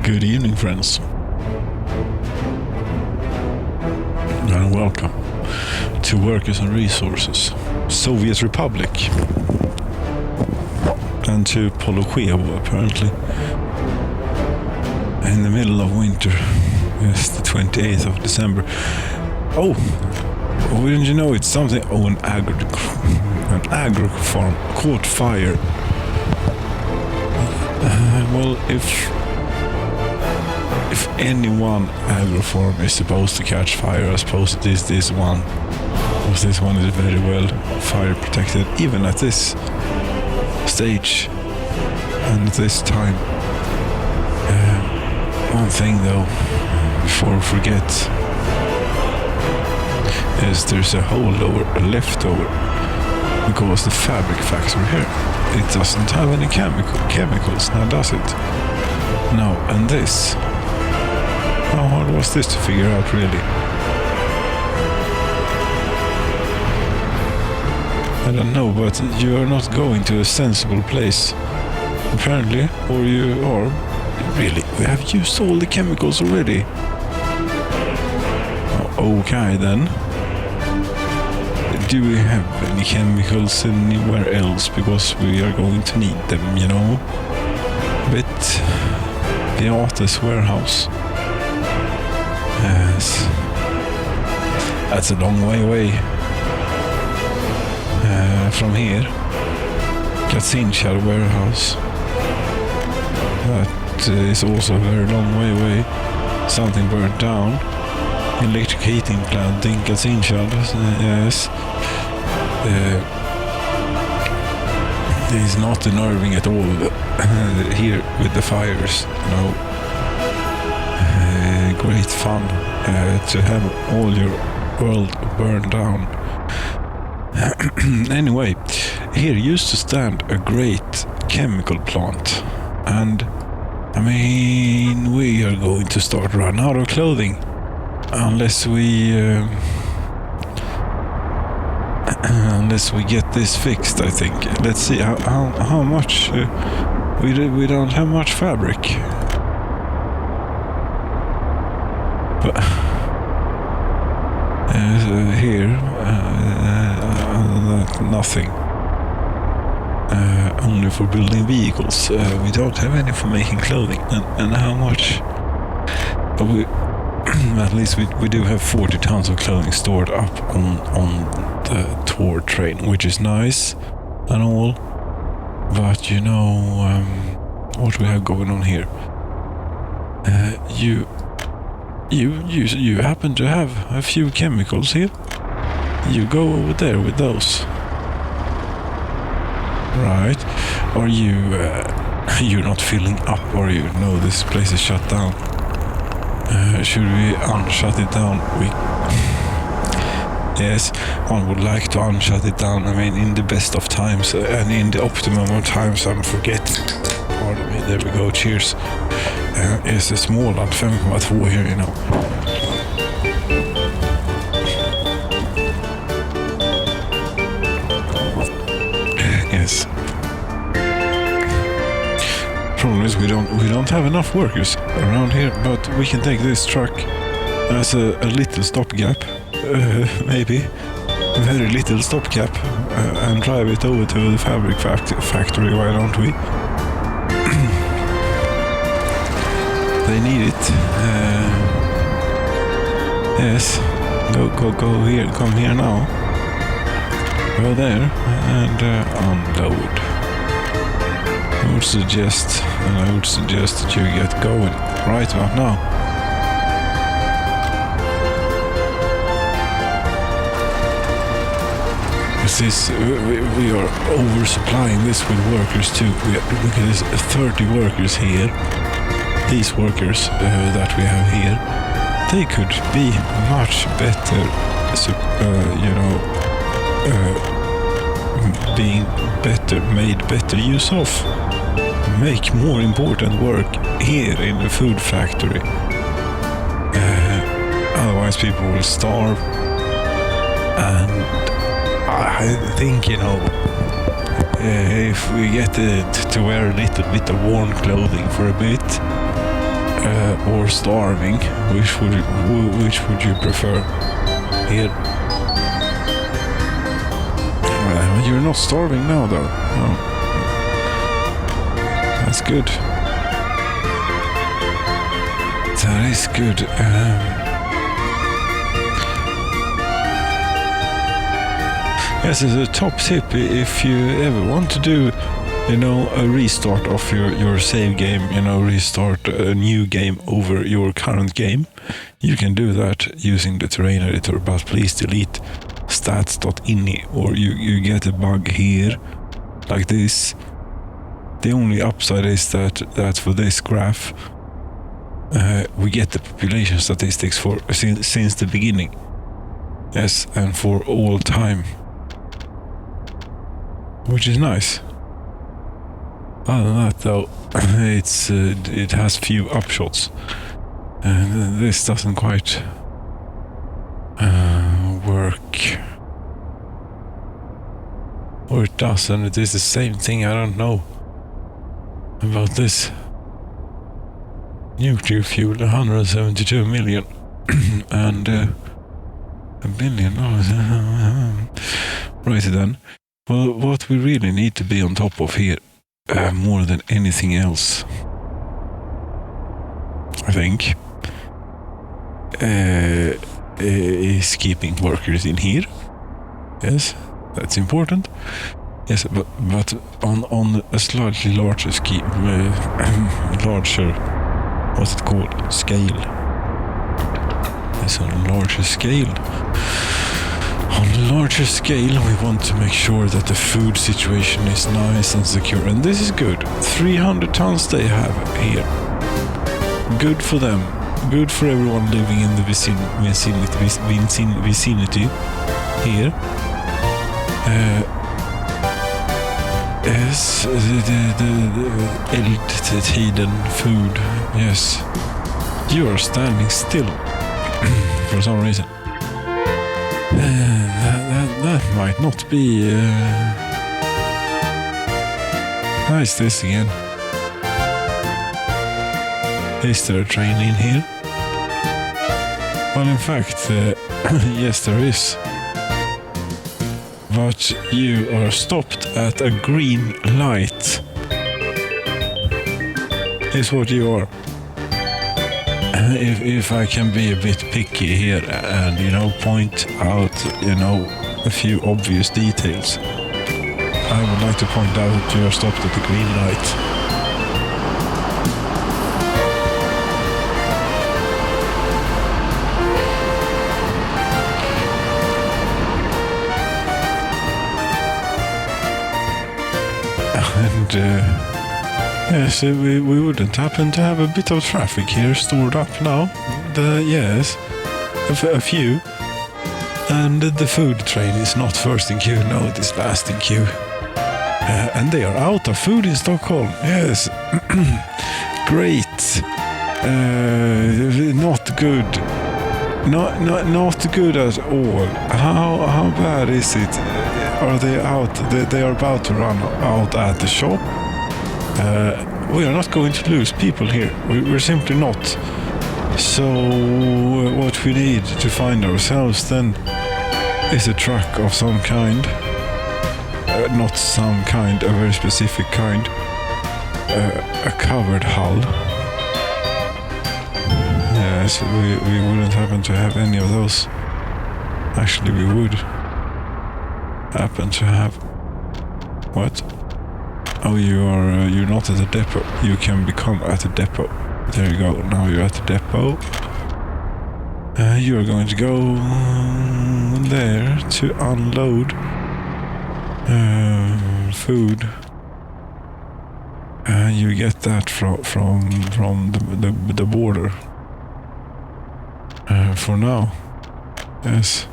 Good evening, friends, and welcome to Workers and Resources, Soviet Republic, and to Polochevo, apparently, in the middle of winter. It's the 28th of December. Oh, didn't you know it's something? Oh, an agro farm caught fire. Well, if any one agro farm is supposed to catch fire, I suppose it is this one. Because this one is very well fire protected, even at this stage and at this time. One thing though, before I forget, is there's a leftover, because the fabric factory here, it doesn't have any chemicals, now does it? No, and this, how hard was this to figure out, really? I don't know, but you are not going to a sensible place, apparently, or you are. Really, we have used all the chemicals already. Okay then. Do we have any chemicals anywhere else? Because we are going to need them, you know. But Beate's warehouse. Yes. That's a long way away. From here. Katzinchar warehouse. That is also a very long way away. Something burned down. Electric heating plant in Katzinchar. Yes. It is not unnerving at all here with the fires. No. Great fun to have all your world burned down. Anyway, here used to stand a great chemical plant, and I mean, we are going to start run out of clothing unless we get this fixed. I think. Let's see how much we don't have much fabric, but here nothing. Only for building vehicles. We don't have any for making clothing. And how much? But we, at least we do have 40 tons of clothing stored up on the tour train, which is nice and all. But you know what we have going on here. You happen to have a few chemicals here. You go over there with those. Right. Are you you're not filling up, or you know this place is shut down? Should we unshut it down? Yes, one would like to unshut it down. I mean, in the best of times and in the optimum of times, I'm forgetting. Pardon me, there we go, cheers. It's a small 5,2 here, you know. Yes. Problem is we don't have enough workers around here, but we can take this truck as a little stopgap, maybe a very little stopgap, and drive it over to the fabric factory. Why don't we? They need it. Yes. Go here. Come here now. Go there and unload. I would suggest that you get going right about now. This we are oversupplying this with workers too. Look at this, 30 workers here. These workers that we have here, they could be much better, being made better use of. Make more important work here in the food factory. Otherwise people will starve. And I think, if we get to wear a little bit of warm clothing for a bit, or starving? Which would you prefer? Here. You're not starving now, though. Oh. That's good. That is good. Yes, as a top tip, if you ever want to do, a restart of your save game, restart a new game over your current game, you can do that using the terrain editor, but please delete stats.ini or you get a bug here, like this. The only upside is that for this graph, we get the population statistics for since the beginning. Yes, and for all time. Which is nice. Other than that, though, it has few upshots, and this doesn't quite work. Or it does, and it is the same thing. I don't know about this. Nuclear fuel, 172 million, and $1 billion. Right then. Well, what we really need to be on top of here, more than anything else, I think, is keeping workers in here. Yes, that's important. Yes, but on a slightly larger scheme, larger, what's it called, scale. Yes, on a larger scale. On a larger scale, we want to make sure that the food situation is nice and secure, and this is good. 300 tons they have here. Good for them. Good for everyone living in the vicinity here. Yes, the eldtiden food. Yes, you are standing still for some reason. That might not be. How is this again? Is there a train in here? Well, in fact, yes, there is. But you are stopped at a green light. Is what you are. If I can be a bit picky here and, point out, a few obvious details, I would like to point out that you are stopped at the green light. And, yes, we wouldn't happen to have a bit of traffic here stored up now. Yes, a few. And the food train is not first in queue, no, it is last in queue. And they are out of food in Stockholm, yes. Great. Not good. Not good at all. How bad is it? Are they out? They are about to run out at the shop. We are not going to lose people here. We're simply not. So what we need to find ourselves then is a truck of some kind. Not some kind, a very specific kind. A covered hull. Yes, we wouldn't happen to have any of those. Actually, we would happen to have. What? Oh, you're not at the depot. You can become at the depot. There you go. Now you're at the depot. You're going to go there to unload food. You get that from the border. For now. Yes.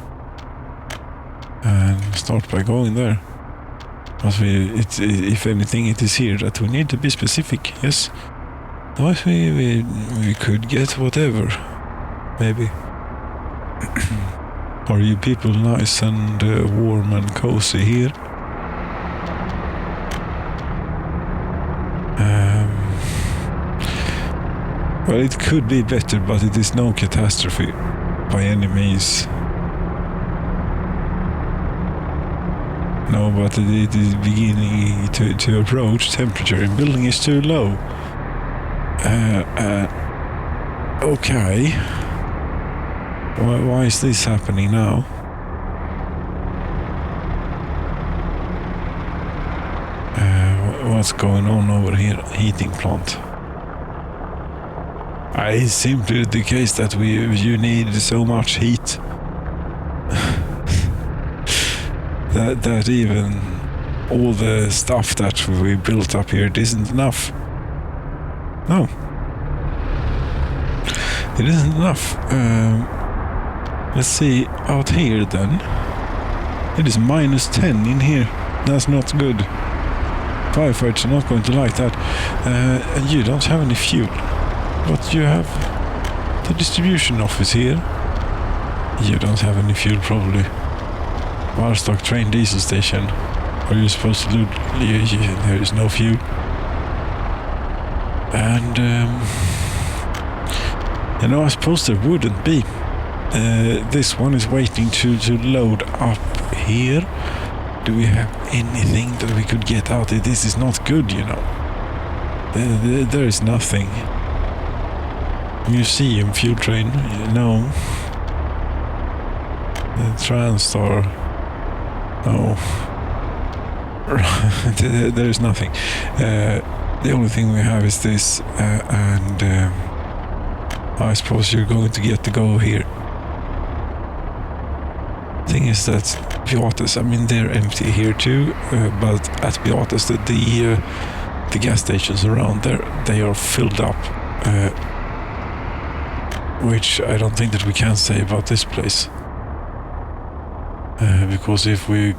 And start by going there. But if anything, it is here that we need to be specific, yes. Otherwise we could get whatever, maybe. Are you people nice and warm and cozy here? Well, it could be better, but it is no catastrophe by any means. No, but it is beginning to approach. Temperature in building is too low. Okay. Why is this happening now? What's going on over here? Heating plant. It's simply the case that you need so much heat that even all the stuff that we built up here, it isn't enough. No, it isn't enough. Let's see out here then. It is -10 in here. That's not good. Firefighters are not going to like that. And you don't have any fuel. But you have the distribution office here. You don't have any fuel probably. Warstock train diesel station. Are you supposed to do? There is no fuel. And I suppose there wouldn't be. This one is waiting to load up here. Do we have anything that we could get out? This is not good, There is nothing. Museum fuel train, no. Transtar, no. There is nothing. The only thing we have is this, and I suppose you're going to get to go here. Thing is that Beatas, they're empty here too, but at Beatas the gas stations around there, they are filled up, which I don't think that we can say about this place, because if we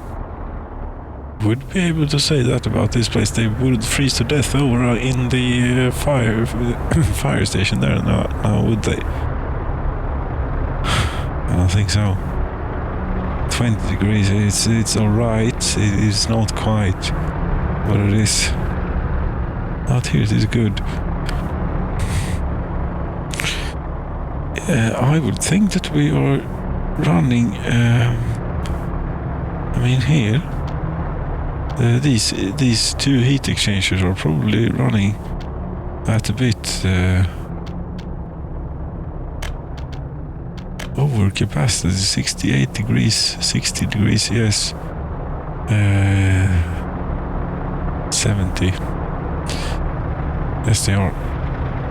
would be able to say that about this place, they would freeze to death over in the fire station there now, would they? I don't think so. 20 degrees, it's alright. It is not quite what it is. Out here it is good. I would think that we are running, here, these two heat exchangers are probably running at a bit over capacity. 68 degrees, 60 degrees, yes. 70. Yes, they are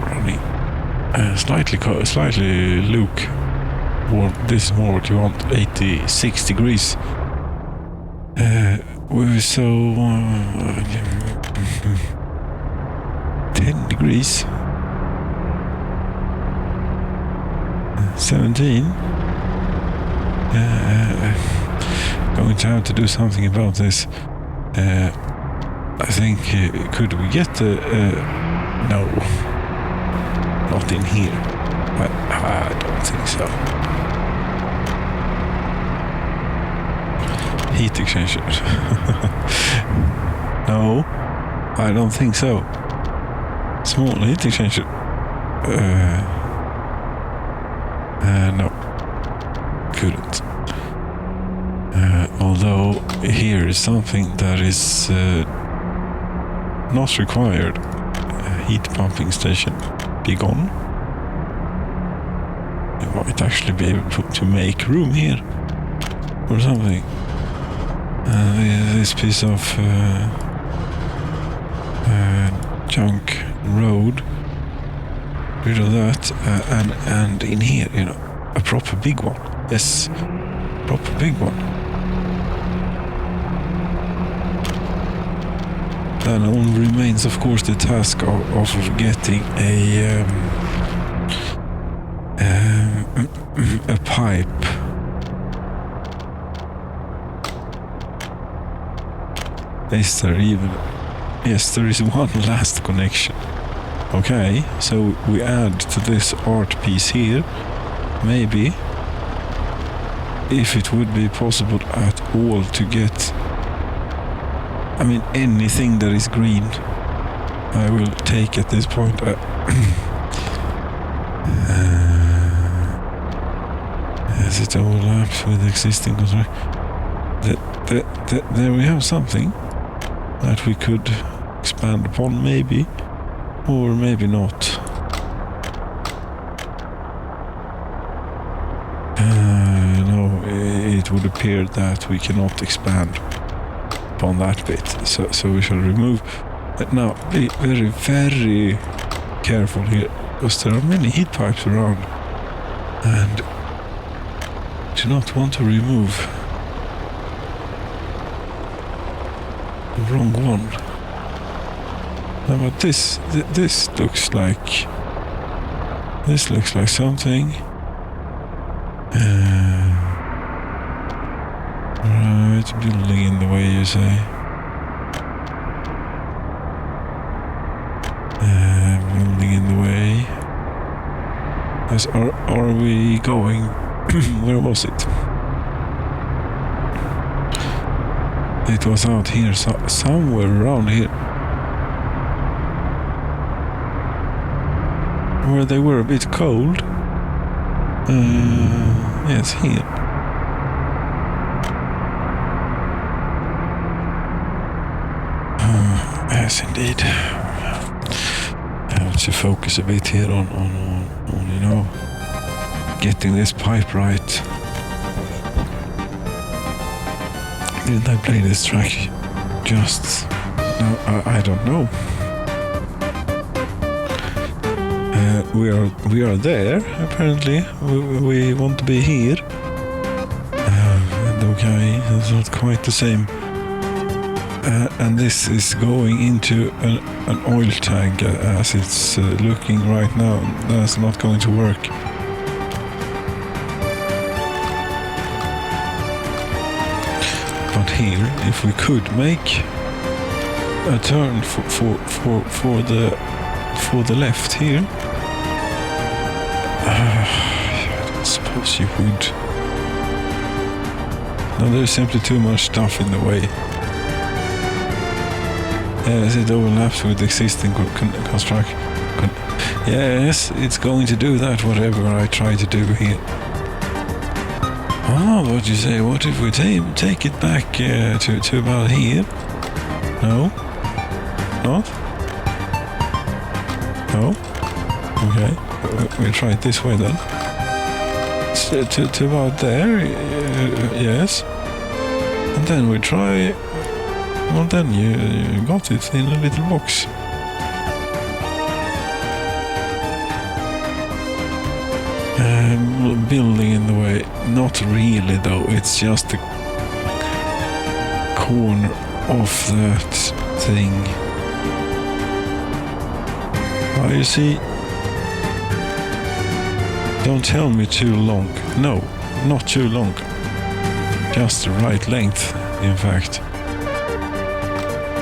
running slightly luke. Or this is more what you want. 86 degrees. So 10 degrees. 17. Going to have to do something about this. I think, could we get the... no. Not in here. I don't think so. Heat exchangers. No, I don't think so. Small heat exchanger. No, couldn't. Although here is something that is not required. Heat pumping station. Be gone. You might actually be able to make room here or something. This piece of junk road, rid of that, and in here, a proper big one. Yes, proper big one. Then only remains, of course, the task of getting a pipe. Is there even? Yes, there is one last connection. Okay, so we add to this art piece here. Maybe, if it would be possible at all to get, anything that is green, I will take at this point. As it overlaps with existing construction. There we have something that we could expand upon, maybe, or maybe not. No, it would appear that we cannot expand upon that bit, so we shall remove. But now, be very, very careful here, because there are many heat pipes around, and do not want to remove the wrong one. No, but this looks like something. Right, building in the way, you say. Building in the way. As are we going? Where was it? It was out here, somewhere around here. Where they were a bit cold. Yes, here. Yes, indeed. I have to focus a bit here on you know, getting this pipe right. Did I play this track just now? I don't know. We are there, apparently. We want to be here. And okay, it's not quite the same. And this is going into an oil tank as it's looking right now. That's not going to work. But here, if we could make a turn for the left here, I don't suppose you would. No, there's simply too much stuff in the way. As it overlaps with existing construction. Yes, it's going to do that, whatever I try to do here. Oh, what you say? What if we take it back to about here? No? Not? No? Okay. We'll try it this way then. To about there, yes. And then we try. Well, then you got it in a little box. Building in the way. Not really, though. It's just the corner of that thing. Oh, you see. Don't tell me too long. No, not too long. Just the right length, in fact.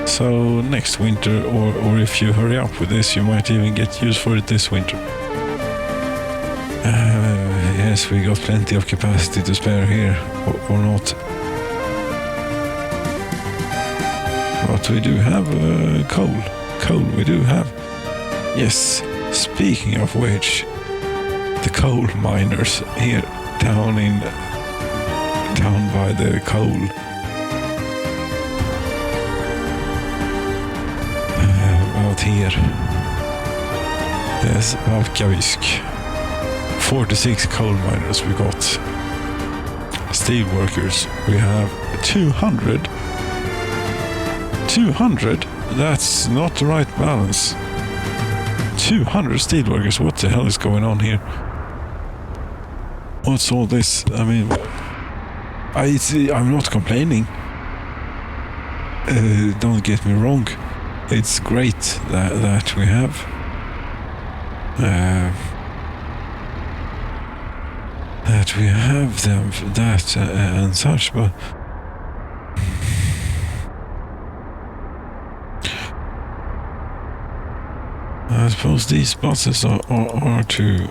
So next winter, or if you hurry up with this, you might even get use for it this winter. Yes, we got plenty of capacity to spare here, or not. But we do have coal. Coal we do have. Yes, speaking of which, the coal miners here down by the coal. Out here. Yes, Valkavisk. 46 coal miners we got. Steel workers, we have 200. 200? That's not the right balance. 200 steel workers, what the hell is going on here? What's all this? I mean, I'm not complaining. Don't get me wrong. It's great that we have them, that and such, but I suppose these buses are to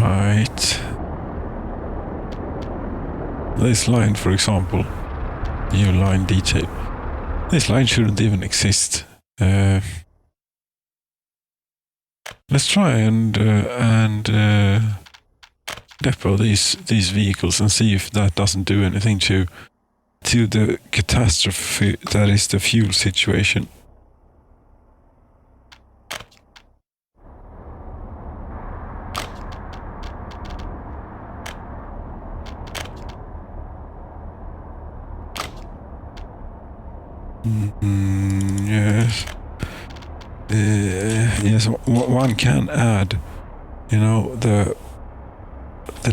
right. This line, for example, new line detail. This line shouldn't even exist. let's try and depot these vehicles and see if that doesn't do anything to the catastrophe that is the fuel situation. Yes. Yes, one can add, the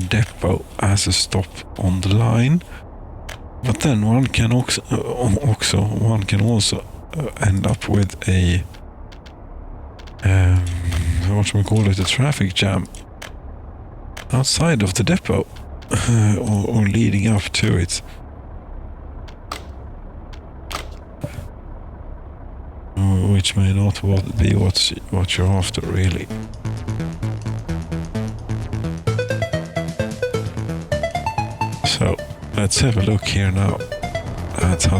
depot as a stop on the line, but then one can also end up with a what should we call it, a traffic jam outside of the depot or leading up to it. Which may not be what you're after, really. So let's have a look here now at how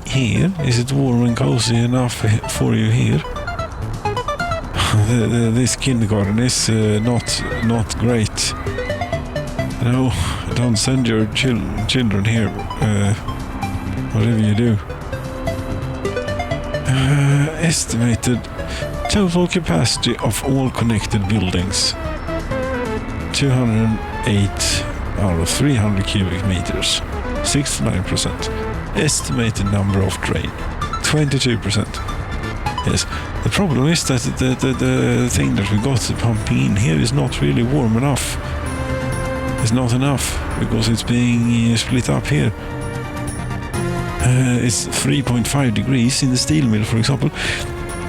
here, is it warm and cozy enough for you here? This kindergarten is not great. No, don't send your children here, whatever you do. Estimated total capacity of all connected buildings 208 out of 300 cubic meters, 69%. Estimated number of drain 22%. Yes, the problem is that the thing that we got pumping in here is not really warm enough. It's not enough because it's being split up here. It's 3.5 degrees in the steel mill, for example.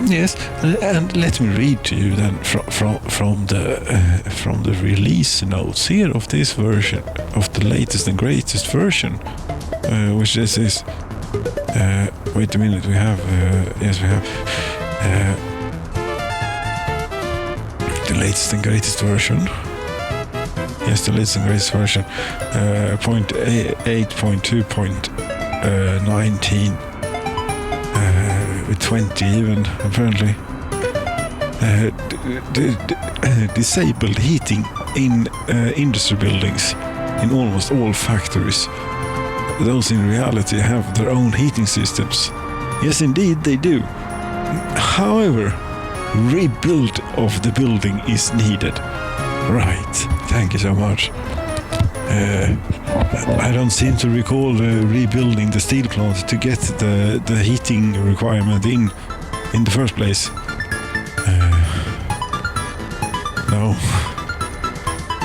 Yes, and let me read to you then from the release notes here of this version, of the latest and greatest version, which this is. Wait a minute, we have the latest and greatest version. Yes, the latest and greatest version, 8.2.19, with 20 even, apparently. Disabled heating in industry buildings in almost all factories. Those in reality have their own heating systems. Yes, indeed, they do. However, rebuild of the building is needed. Right, thank you so much. I don't seem to recall rebuilding the steel plant to get the heating requirement in the first place.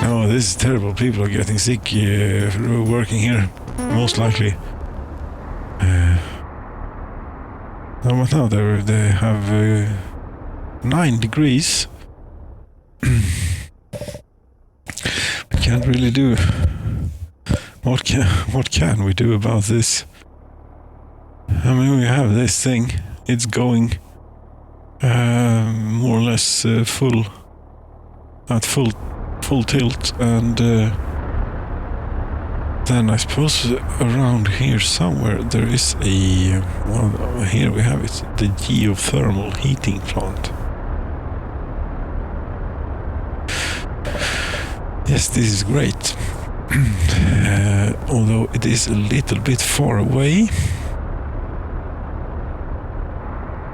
No, this is terrible. People are getting sick working here, most likely. But now they have 9 degrees. We can't really do. What can we do about this? I mean, we have this thing. It's going more or less full tilt, and then I suppose around here somewhere there is a, well, here we have it, the geothermal heating plant. Yes, this is great. Although it is a little bit far away.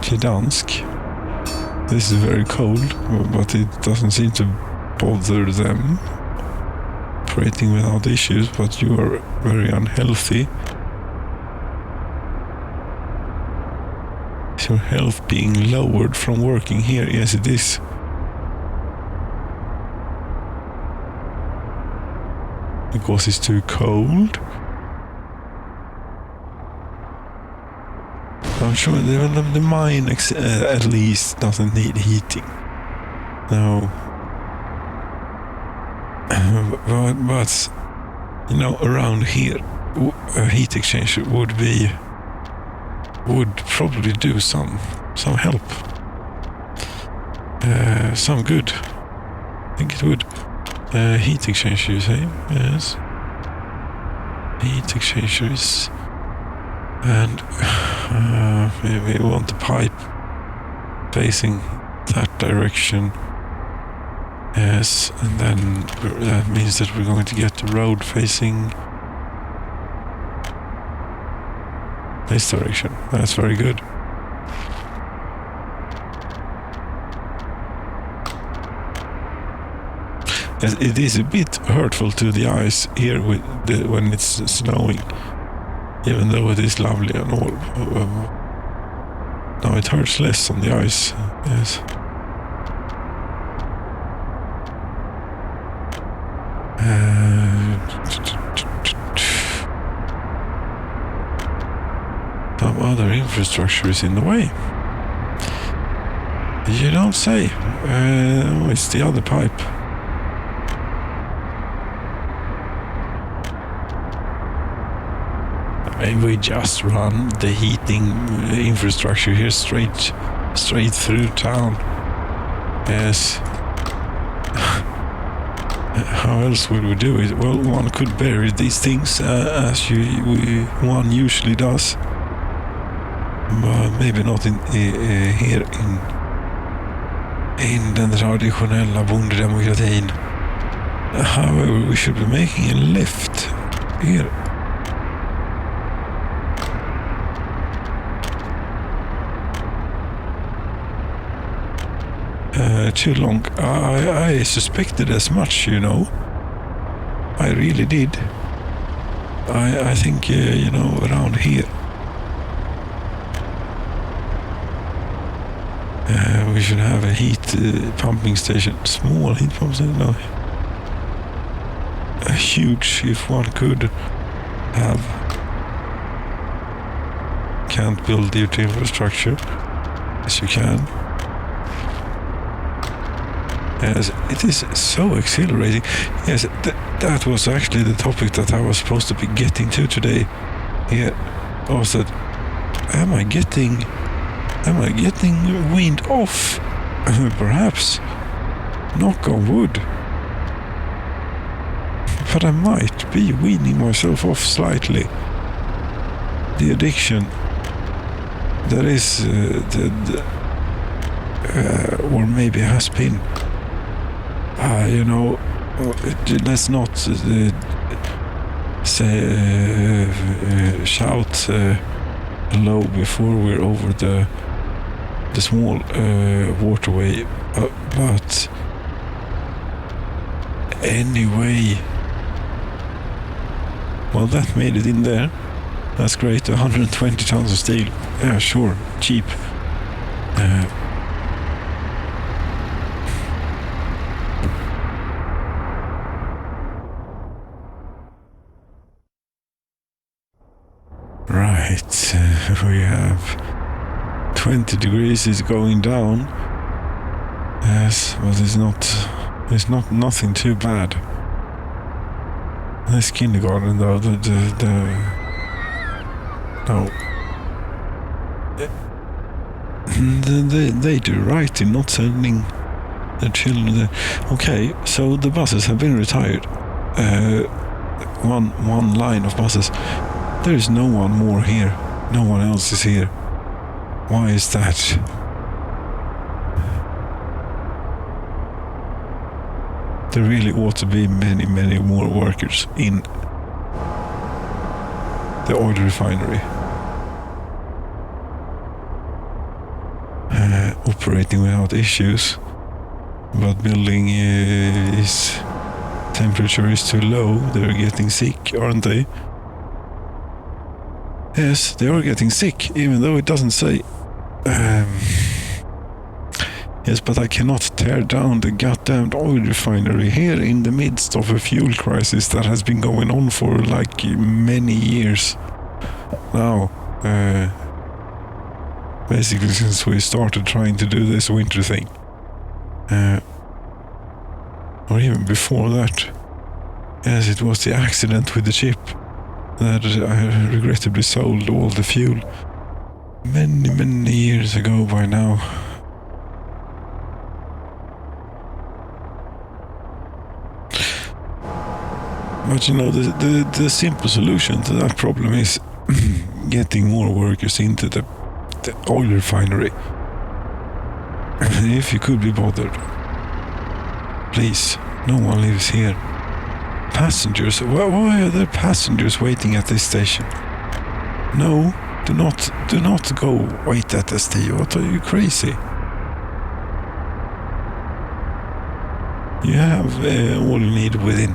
Gdansk. This is very cold, but it doesn't seem to bother them. Operating without issues, but you are very unhealthy. Is your health being lowered from working here? Yes, it is. Because it's too cold. I'm sure the mine at least doesn't need heating. No. But around here, a heat exchanger would probably do some help. Some good. I think it would. Heat exchanger, you say? Yes. Heat exchangers. And maybe we want the pipe facing that direction. Yes, and then that means that we're going to get the road facing this direction. That's very good. It is a bit hurtful to the eyes here when it's snowing, even though it is lovely and all. No, it hurts less on the eyes. Yes. Some other infrastructure is in the way. You don't say. It's the other pipe. Maybe we just run the heating infrastructure here straight through town. Yes. How else would we do it? Well, one could bury these things as one usually does, but maybe not here in den traditionella bondedemokratin. However, we should be making a left here. Too long. I suspected as much, you know. I really did. I think, you know, around here. We should have a heat pumping station. Small heat pump station? No. A huge, if one could have. Can't build due to infrastructure. Yes, you can. Yes, it is so exhilarating. Yes, that was actually the topic that I was supposed to be getting to today. Yeah, was that am I getting weaned off? Perhaps. Knock on wood. But I might be weaning myself off slightly. The addiction that is or maybe has been. You know, let's not shout low before we're over the small waterway. But anyway, well, that made it in there. That's great. 120 tons of steel. Yeah, sure, cheap. Right, we have 20 degrees is going down. Yes, but it's not nothing too bad. This kindergarten though, they do right in not sending the children there. Okay, so the buses have been retired. One line of buses. There is no one more here. No one else is here. Why is that? There really ought to be many, many more workers in the oil refinery. Operating without issues. But building temperature is too low. They're getting sick, aren't they? Yes, they are getting sick, even though it doesn't say. Yes, but I cannot tear down the goddamned oil refinery here in the midst of a fuel crisis that has been going on for like many years now. Basically since we started trying to do this winter thing. Or even before that. Yes, it was the accident with the ship that I regrettably sold all the fuel many, many years ago by now. But you know, the simple solution to that problem is getting more workers into the oil refinery. if you could be bothered. Please, no one lives here. Passengers? Why are there passengers waiting at this station? No, do not go wait at ST. What, are you crazy? You have all you need within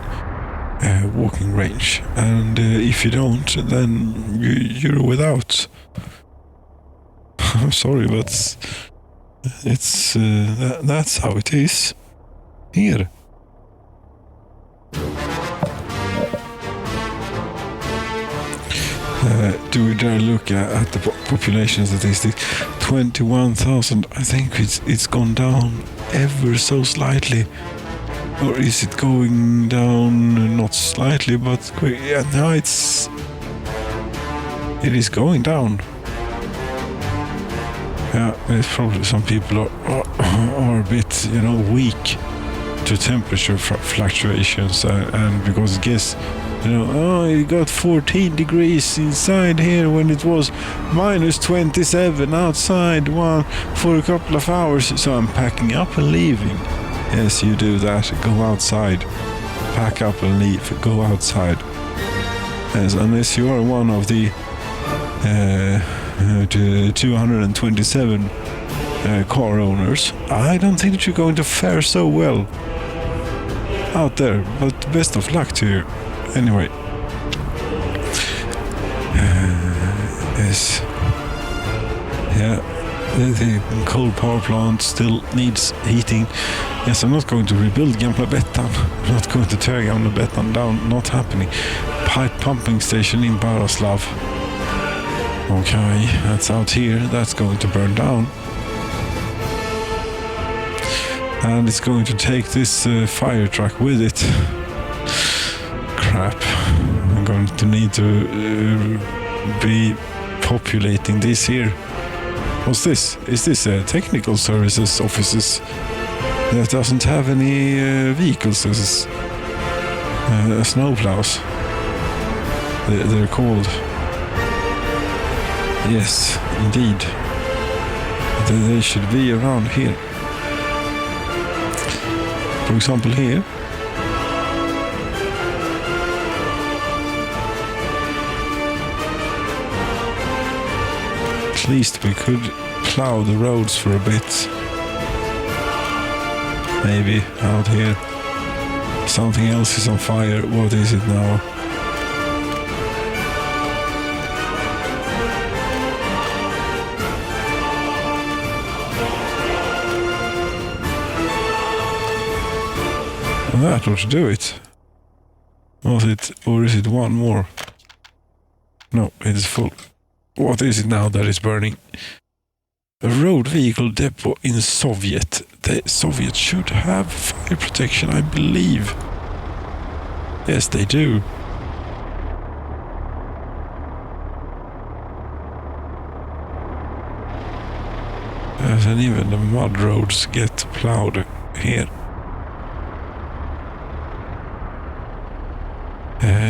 walking range, and if you don't, then you're without. I'm sorry, but it's that's how it is here. Do we dare look at the population statistics? 21,000. I think it's gone down ever so slightly. Or is it going down not slightly, but quick? Yeah, no, it is going down. Yeah, it's probably some people are a bit, weak to temperature fluctuations, and because guess, it got 14 degrees inside here when it was minus 27 outside for a couple of hours. So I'm packing up and leaving. Yes, you do that. Go outside. Pack up and leave. Go outside. Yes, unless you are one of the 227 car owners, I don't think that you're going to fare so well out there. But best of luck to you. Anyway. Yes. Yeah. The coal power plant still needs heating. Yes, I'm not going to rebuild Gamla Bettan. I'm not going to tear Gamla Bettan down. Not happening. Pipe pumping station in Baraslav. Okay, that's out here. That's going to burn down. And it's going to take this fire truck with it. Crap. I'm going to need to be populating this here. What's this? Is this technical services offices that doesn't have any vehicles? This is snowplows. They're called. Yes, indeed. They should be around here. For example, here. At least we could plow the roads for a bit. Maybe out here. Something else is on fire. What is it now? That ought to do it. Was it, or is it one more? No, it is full. What is it now that is burning? A road vehicle depot in Soviet. The Soviets should have fire protection, I believe. Yes, they do. Yes, and even the mud roads get plowed here.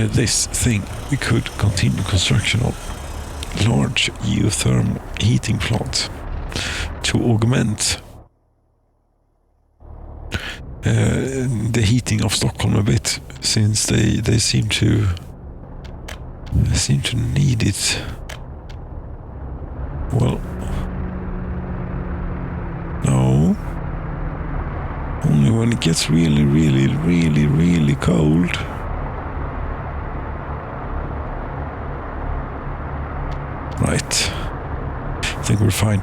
This thing we could continue construction of. Large geothermal heating plant to augment the heating of Stockholm a bit, since they seem to need it. Well, no, only when it gets really, really, really, really cold. Right, I think we're fine.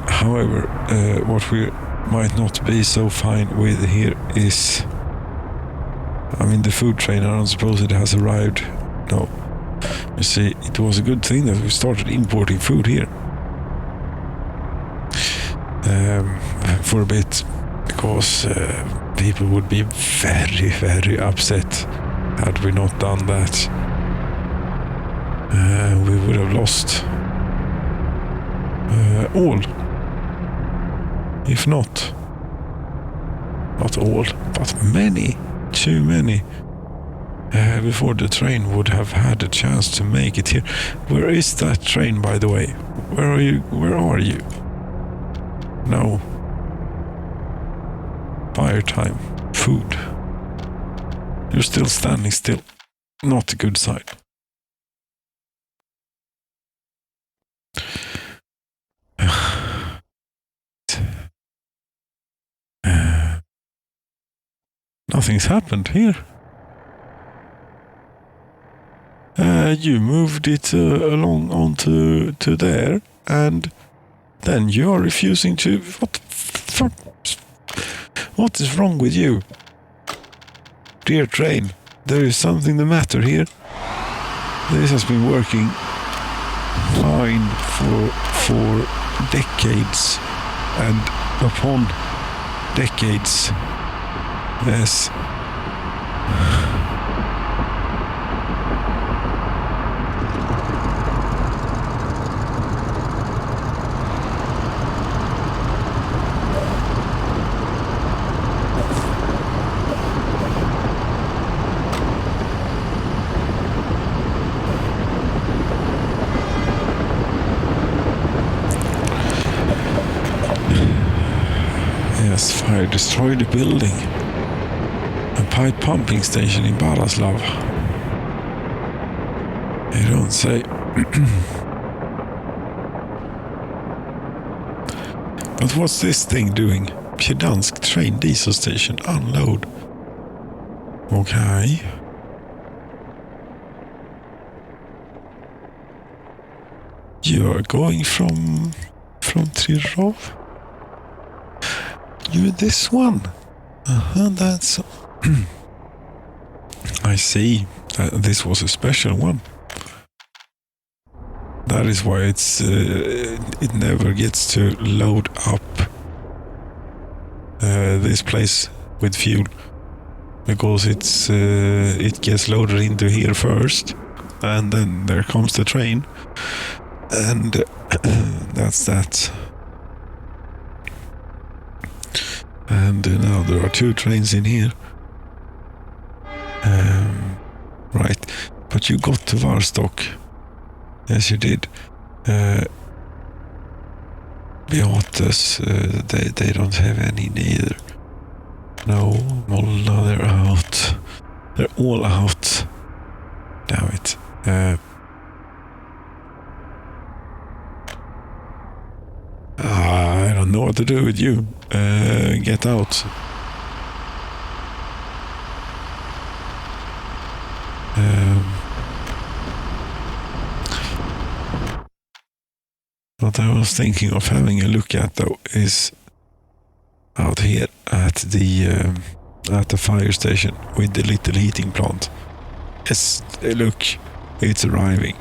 However, what we might not be so fine with here is, I mean, the food train, I don't suppose it has arrived. No. You see, it was a good thing that we started importing food here. For a bit, because people would be very, very upset had we not done that. We would have lost all, if not all, but many, too many, before the train would have had a chance to make it here. Where is that train, by the way? Where are you? No, Fire time. Food. You're still standing still. Not a good sign. Nothing's happened here. You moved it along onto there, and then you are refusing to... What the fuck? What is wrong with you? Dear train, there is something the matter here. This has been working fine for decades and upon decades. Yes. Yes, fire destroyed the building. A pipe pumping station in Baraslav. You don't say. But what's this thing doing? Pjedansk train diesel station unload. Okay. You are going from Trirov? You're this one. That's... I see. This was a special one. That is why it never gets to load up this place with fuel, because it gets loaded into here first, and then there comes the train, and that's that. And now there are 2 trains in here. Right, but you got to Varstock. Yes, you did. Beatus, they don't have any neither. No, Molna, they're out. They're all out. Damn it. I don't know what to do with you. Get out. What I was thinking of having a look at, though, is out here at the fire station with the little heating plant. Yes, look, it's arriving.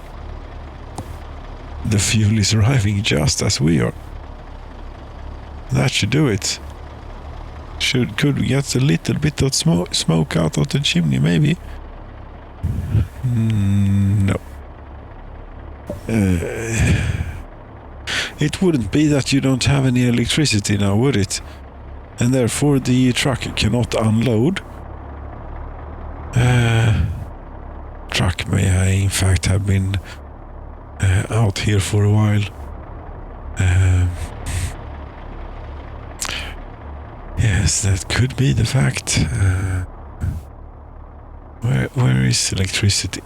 The fuel is arriving just as we are. That should do it. Could we get a little bit of smoke out of the chimney, maybe? No. It wouldn't be that you don't have any electricity now, would it? And therefore the truck cannot unload. Truck may in fact have been out here for a while. Yes, that could be the fact. Where is electricity?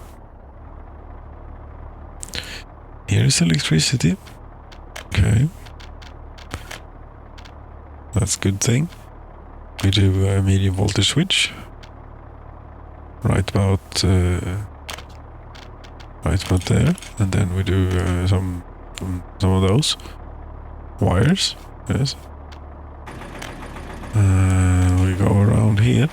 Here is electricity. Okay. That's a good thing. We do a medium voltage switch. Right about there. And then we do some of those wires. Yes. We go around here.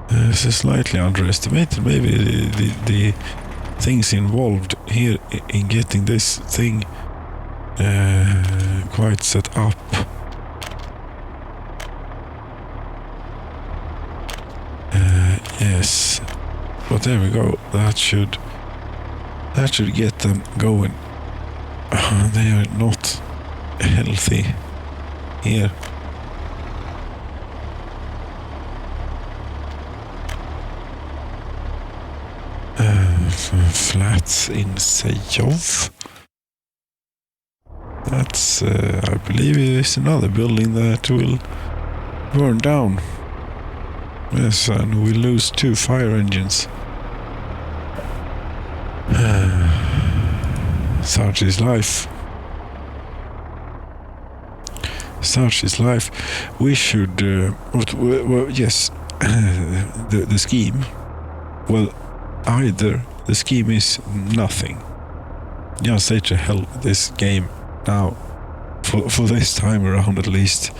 This is slightly underestimated. Maybe the things involved here in getting this thing quite set up. Yes, but there we go. That should get them going. They are not healthy here. Flats in Sejov. That's, I believe, is another building that will burn down. Yes, and we lose 2 fire engines. Such is life. Such is life. We should, yes, the scheme. Well, either the scheme is nothing. Just say to hell with this game now. For this time around at least.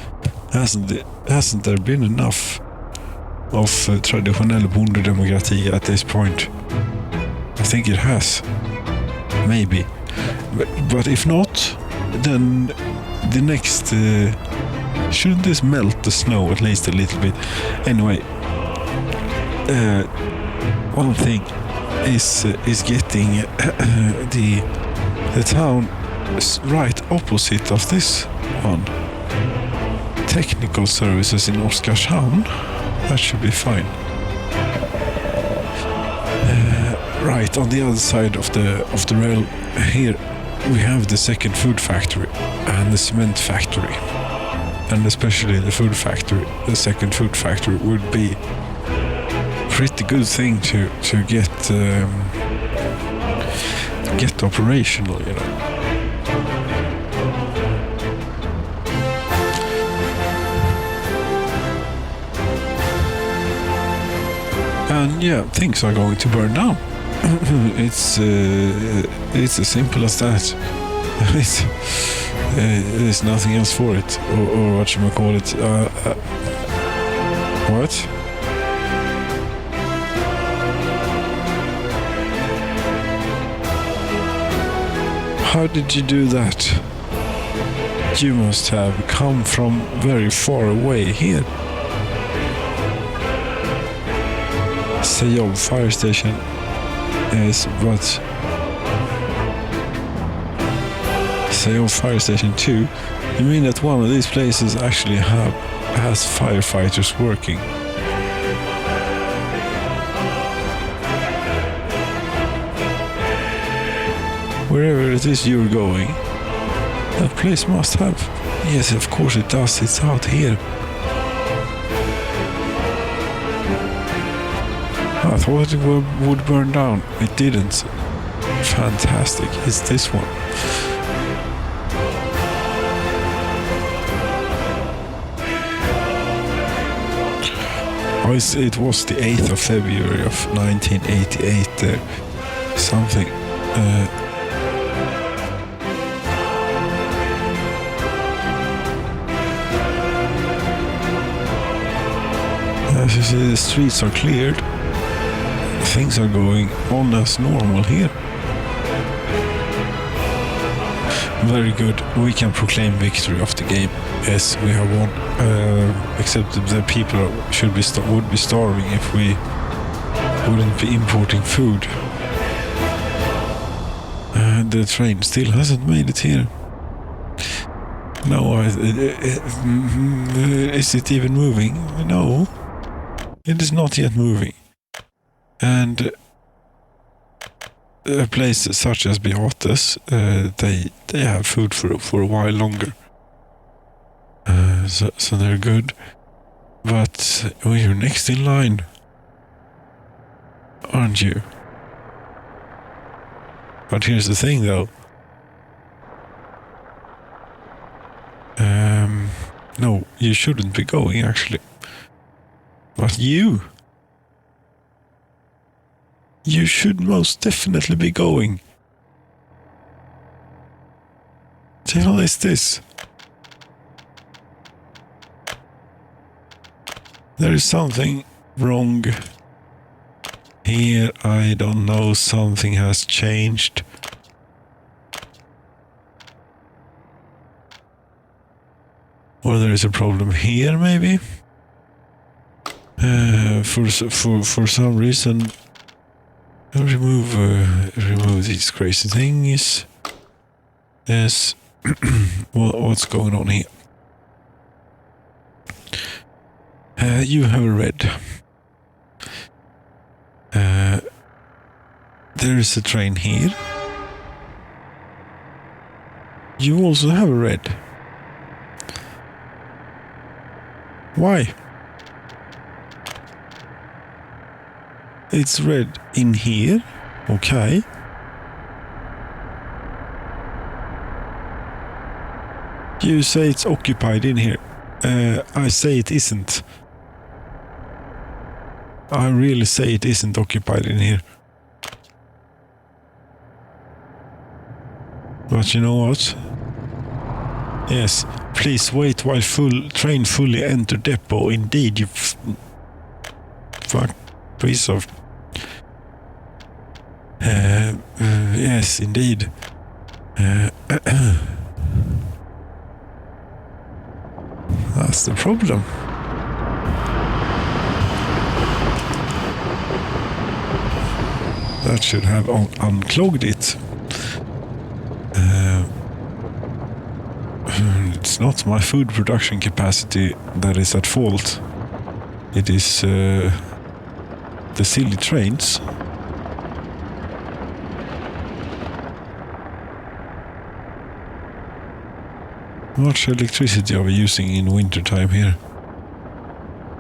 Hasn't there been enough of traditionell bondedemokrati at this point? I think it has. Maybe. But if not, then the next... shouldn't this melt the snow at least a little bit? Anyway, one thing is getting the town right opposite of this one. Technical services in Oskarshamn. That should be fine. Right on the other side of the rail here we have the second food factory and the cement factory, and especially the food factory. The second food factory would be a pretty good thing to get operational, you know. And yeah, things are going to burn down. It's as simple as that. There's nothing else for it, or what should I call it? What? How did you do that? You must have come from very far away here. Sayom fire station. Yes, but Sayom fire station 2. You mean that one of these places actually has firefighters working? Wherever it is you're going, that place must have. Yes, of course it does. It's out here. I thought it would burn down. It didn't. Fantastic. It's this one. Oh, it was the 8th of February of 1988 there. Something. As you see, the streets are cleared. Things are going on as normal here. Very good. We can proclaim victory of the game. Yes, we have won. Except the people would be starving if we wouldn't be importing food. The train still hasn't made it here. No, is it even moving? No, it is not yet moving. And a place such as Beates, they have food for a while longer. So they're good. But you're next in line, aren't you? But here's the thing, though. No, you shouldn't be going, actually. But you should most definitely be going. What the hell is this? There is something wrong here. I don't know, something has changed. Or there is a problem here, maybe? For some reason, remove these crazy things. Yes. What's going on here? You have a red. There is a train here. You also have a red. Why? It's red in here. Okay. You say it's occupied in here. I say it isn't. I really say it isn't occupied in here. But you know what? Yes, please wait while train fully enter depot. Indeed, you fuck piece of... yes, indeed. That's the problem. That should have unclogged it. It's not my food production capacity that is at fault. It is the silly trains. How much electricity are we using in winter time here?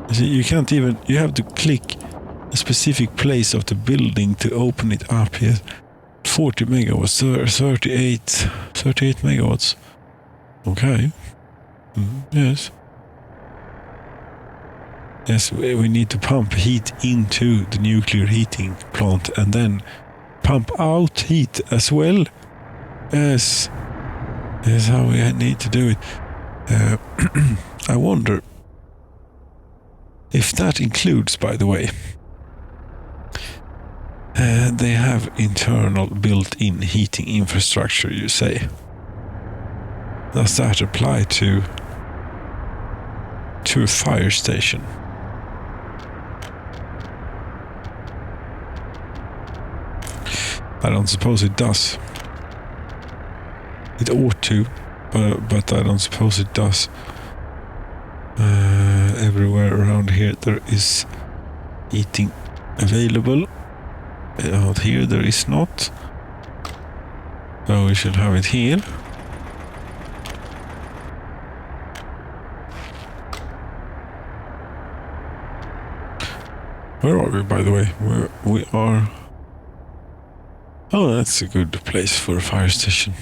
You see, you can't even... You have to click a specific place of the building to open it up here. 40 megawatts, 38 megawatts. Okay. Yes. Yes, we need to pump heat into the nuclear heating plant and then pump out heat as well. Yes. That's how we need to do it. I wonder if that includes, by the way, they have internal built-in heating infrastructure, you say. Does that apply to a fire station? I don't suppose it does. It ought to, but I don't suppose it does. Everywhere around here there is heating available. Out here there is not. So we should have it here. Where are we, by the way? We are... Oh, that's a good place for a fire station.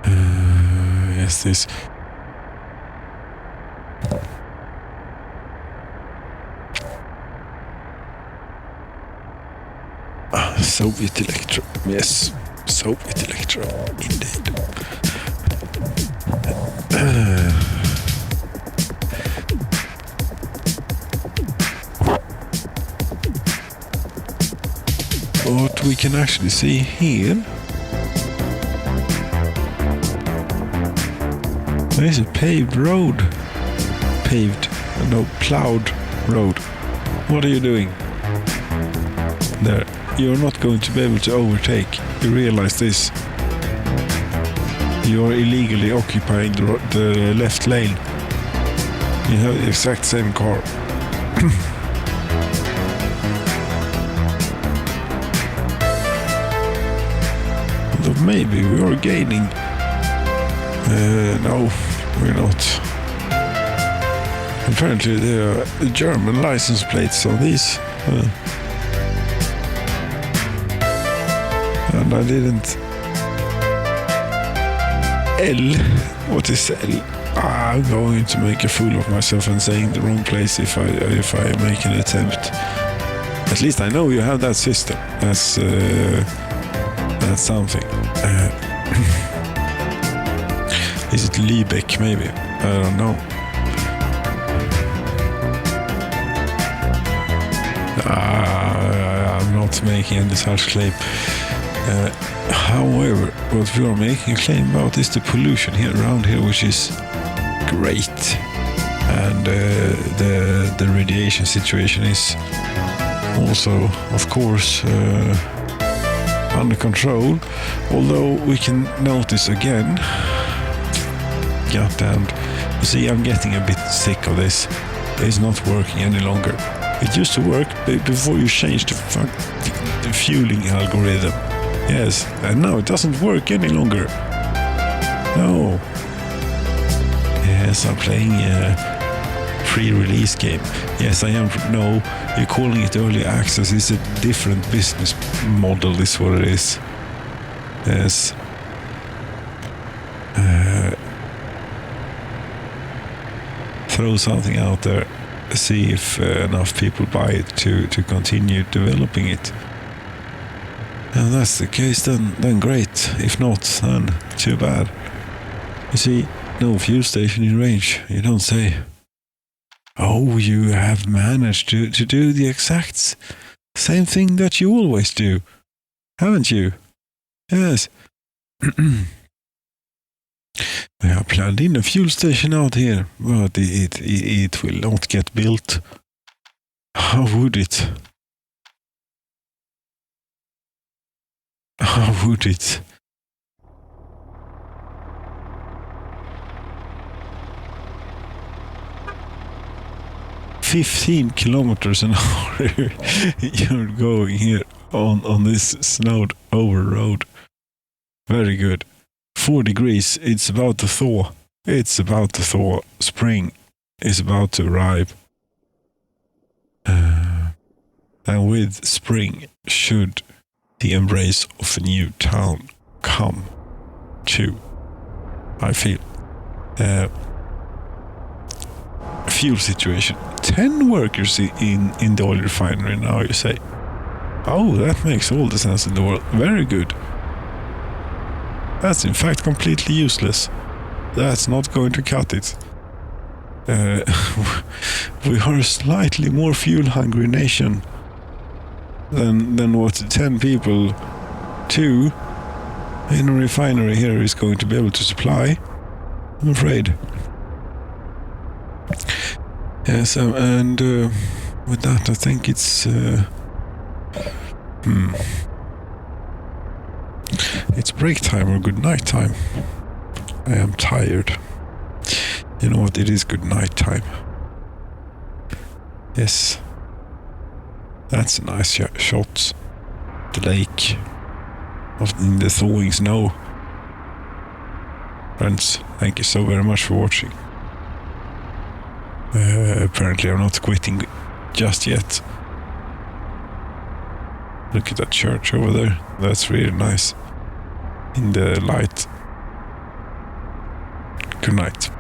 Yes, this... Soviet Electro. Yes, Soviet Electro, indeed. What we can actually see here, there is a paved road. Plowed road. What are you doing? There. You're not going to be able to overtake. You realize this. You're illegally occupying the left lane. You have the exact same car. Although maybe we are gaining. No, we're not. Apparently there are German license plates on these. And I didn't... L? What is L? I'm going to make a fool of myself and saying the wrong place if I make an attempt. At least I know you have that system. That's something. Is it Lübeck maybe? I don't know. I'm not making any such claim. However, what we are making a claim about is the pollution here around here, which is great, and the radiation situation is also, of course, under control. Although we can notice again, goddamn, you see, I'm getting a bit sick of this. It's not working any longer. It used to work before you changed the fueling algorithm. Yes, and now it doesn't work any longer. No. Yes, I'm playing a pre-release game. Yes, I am. No, you're calling it early access. It's a different business model, is what it is. Yes. Throw something out there, see if enough people buy it to continue developing it. And that's the case, then great. If not, then too bad. You see, no fuel station in range. You don't say. Oh, you have managed to do the exact same thing that you always do, haven't you? Yes. We have planned in a fuel station out here, but it will not get built. How would it? How would it? "15 kilometers an hour you're going here on this snowed over road. Very good. 4 degrees, it's about to thaw. It's about to thaw. Spring is about to arrive. And with spring should the embrace of a new town come too, I feel. Fuel situation. 10 workers in the oil refinery now, you say. Oh, that makes all the sense in the world. Very good. That's in fact completely useless. That's not going to cut it. We are a slightly more fuel-hungry nation than what 10 people, 2 in a refinery here is going to be able to supply, I'm afraid. Yes, and with that I think it's it's break time or good night time. I am tired. You know what, it is good night time. Yes. That's a nice shot. The lake in the thawing snow. Friends, thank you so very much for watching. Apparently I'm not quitting just yet. Look at that church over there. That's really nice. In the light. Good night.